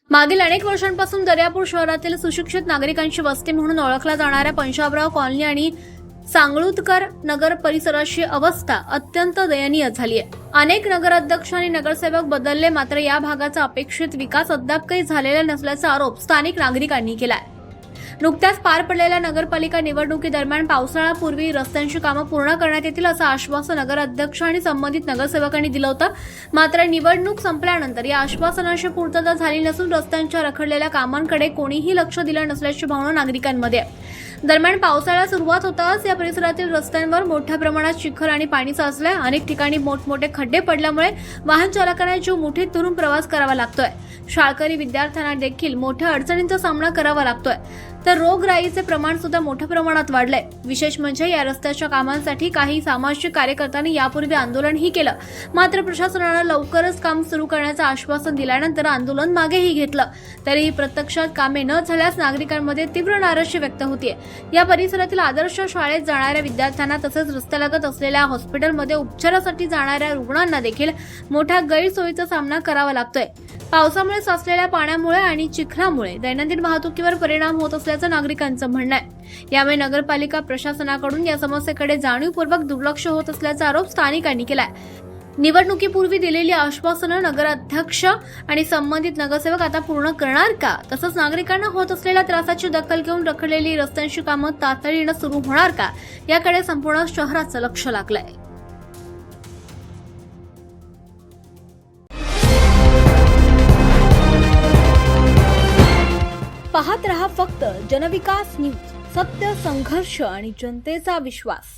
मागील अनेक वर्षांपासून दर्यापूर शहरातील सुशिक्षित नागरिकांची वस्ती म्हणून ओळखला जाणाऱ्या पंजाबराव कॉलनी आणि सांगळुतकर नगर परिसराची अवस्था अत्यंत दयनीय झाली आहे। अनेक नगराध्यक्ष आणि नगरसेवक बदलले, मात्र या भागाचा अपेक्षित विकास अद्याप काही झालेला नसल्याचा आरोप स्थानिक नागरिकांनी केलाय। नुकत्याच पार पडलेल्या नगरपालिका निवडणुकीदरम्यान पावसाळ्यापूर्वी रस्त्यांची कामं पूर्ण करण्यात येतील असं आश्वासन नगराध्यक्ष आणि संबंधित नगरसेवकांनी दिलं होतं। मात्र निवडणूक संपल्यानंतर या आश्वासनाची पूर्तता झाली नसून रस्त्यांच्या रखडलेल्या कामांकडे कोणीही लक्ष दिलं नसल्याची भावना नागरिकांमध्ये आहे। दरम्यान पावसाळ्यात सुरुवात होताच या परिसरातील रस्त्यांवर मोठ्या प्रमाणात चिखल आणि पाणी साचलंय। अनेक ठिकाणी मोठमोठे खड्डे पडल्यामुळे वाहन चालकांना जीव मुठीत धरून प्रवास करावा लागतोय। शाळकरी विद्यार्थ्यांना देखील मोठ्या अडचणींचा सामना करावा लागतोय, तर रोगराईचे प्रमाण सुद्धा मोठ्या प्रमाणात वाढलंय। विशेष म्हणजे या रस्त्याच्या कामांसाठी काही सामाजिक कार्यकर्त्यांनी यापूर्वी आंदोलनही केलं, मात्र प्रशासनानं लवकरच काम सुरू करण्याचं आश्वासन दिल्यानंतर आंदोलन मागेही घेतलं। तरीही प्रत्यक्षात कामे न झाल्यास नागरिकांमध्ये तीव्र नाराजी व्यक्त होतीये। या परिसरातील आदर्श शाळेत जाणाऱ्या विद्यार्थ्यांना तसेच रस्त्यालगत असलेल्या हॉस्पिटलमध्ये उपचारासाठी जाणाऱ्या रुग्णांना देखील मोठ्या गैरसोयीचा सामना करावा लागतोय। पावसामुळे साचलेल्या पाण्यामुळे आणि चिखलामुळे दैनंदिन वाहतुकीवर परिणाम होत असल्याचं नागरिकांचं म्हणणं आहे। यामुळे नगरपालिका प्रशासनाकडून या समस्येकडे जाणीवपूर्वक दुर्लक्ष होत असल्याचा आरोप स्थानिकांनी केलाय। निवडणुकीपूर्वी दिलेली आश्वासनं नगराध्यक्ष आणि संबंधित नगरसेवक आता पूर्ण करणार का? तसंच नागरिकांना होत असलेल्या त्रासाची दखल घेऊन रखडलेली रस्त्यांची कामं तातडीनं सुरू होणार का, याकडे संपूर्ण शहराचं लक्ष लागलंय। पाहत रहा फक्त जनविकास न्यूज, सत्य, संघर्ष आणि जनतेचा विश्वास।